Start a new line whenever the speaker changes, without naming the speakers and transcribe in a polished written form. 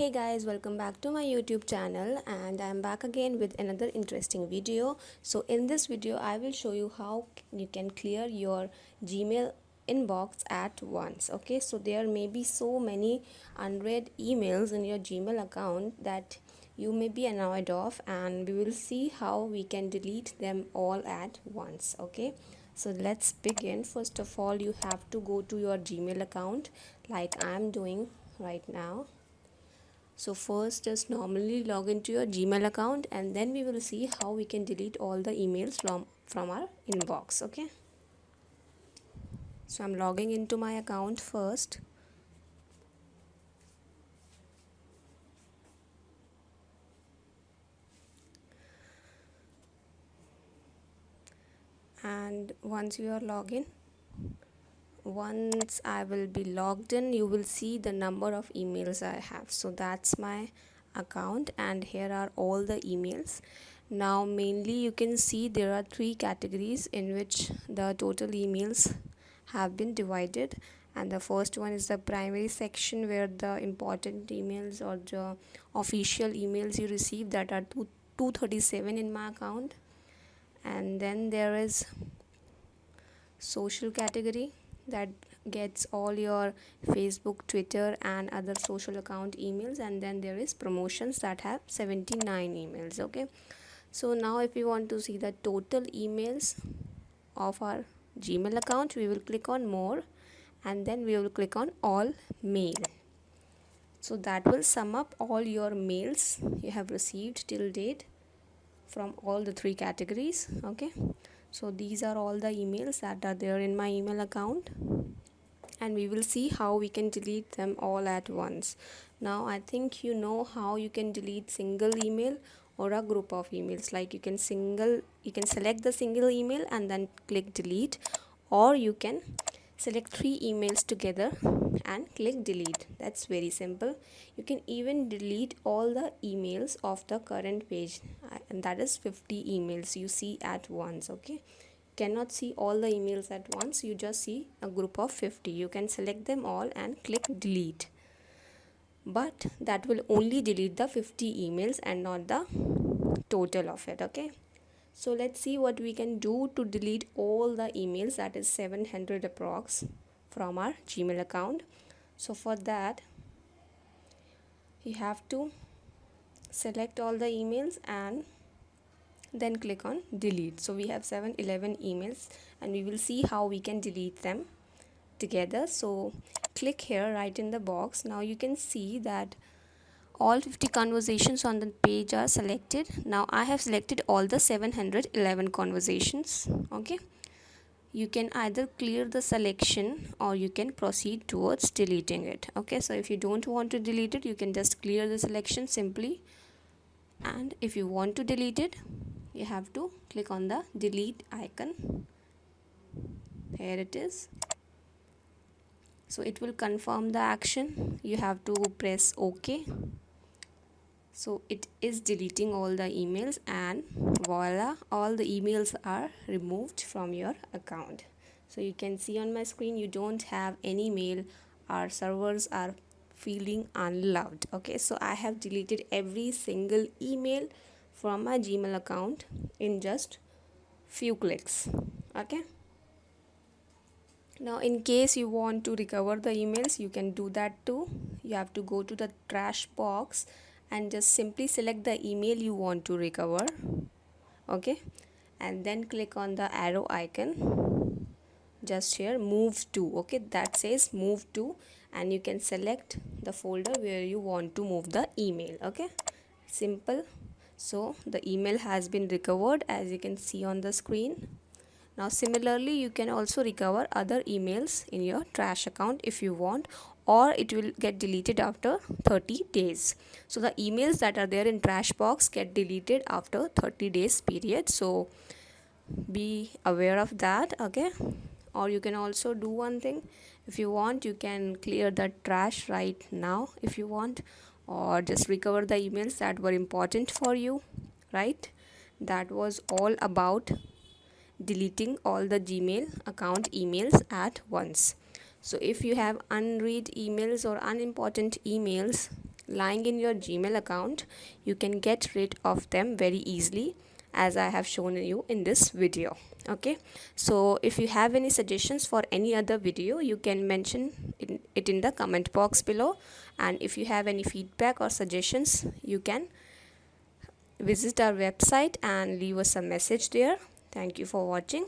Hey guys, welcome back to my YouTube channel, and I'm back again with another interesting video. So in this video I will show you how you can clear your Gmail inbox at once. Okay, so there may be so many unread emails in your Gmail account that you may be annoyed of, and we will see how we can delete them all at once. Okay, so let's begin. First of all, you have to go to your Gmail account like I'm doing right now. So first, just normally log into your Gmail account, and then we will see how we can delete all the emails from our inbox. Okay, so I'm logging into my account first. And once you are logged once I will be logged in, you will see the number of emails I have. So that's my account, and here are all the emails. Now mainly you can see there are three categories in which the total emails have been divided, and the first one is the primary section, where the important emails or the official emails you receive, that are 237 in my account. And then there is social category, that gets all your Facebook, Twitter and other social account emails. And then there is promotions, that have 79 emails. Okay, so now if we want to see the total emails of our Gmail account, we will click on more, and then we will click on all mail. So that will sum up all your mails you have received till date from all the three categories. Okay, so these are all the emails that are there in my email account, and we will see how we can delete them all at once. Now I think you know how you can delete single email or a group of emails. Like you can select the single email and then click delete, or you can select three emails together and click delete. That's very simple. You can even delete all the emails of the current page, and that is 50 emails you see at once. Okay, cannot see all the emails at once, you just see a group of 50. You can select them all and click delete, but that will only delete the 50 emails and not the total of it. Okay, so let's see what we can do to delete all the emails, that is 700 approx, from our Gmail account. So for that, you have to select all the emails and then click on delete. So we have 711 emails, and we will see how we can delete them together. So click here right in the box. Now you can see that all 50 conversations on the page are selected. Now I have selected all the 711 conversations. Okay, you can either clear the selection or you can proceed towards deleting it. Okay, so if you don't want to delete it, you can just clear the selection simply, and if you want to delete it, you have to click on the delete icon. Here it is. So it will confirm the action. You have to press OK. So it is deleting all the emails, and voila, all the emails are removed from your account. So you can see on my screen, you don't have any mail. Our servers are feeling unloved. Okay, so I have deleted every single email from my Gmail account in just few clicks. Okay, now in case you want to recover the emails, you can do that too. You have to go to the trash box and just simply select the email you want to recover. Okay, and then click on the arrow icon just here, move to. Okay, that says move to, and you can select the folder where you want to move the email. Okay, simple. So the email has been recovered, as you can see on the screen. Now similarly, you can also recover other emails in your trash account if you want, or it will get deleted after 30 days. So the emails that are there in trash box get deleted after 30 days period. So be aware of that. Okay, or you can also do one thing. If you want, you can clear the trash right now if you want, or just recover the emails that were important for you, right? That was all about deleting all the Gmail account emails at once. So if you have unread emails or unimportant emails, lying in your Gmail account, you can get rid of them very easily, as I have shown you in this video. Okay, so if you have any suggestions for any other video, you can mention it in the comment box below, and if you have any feedback or suggestions, you can visit our website and leave us a message there. Thank you for watching.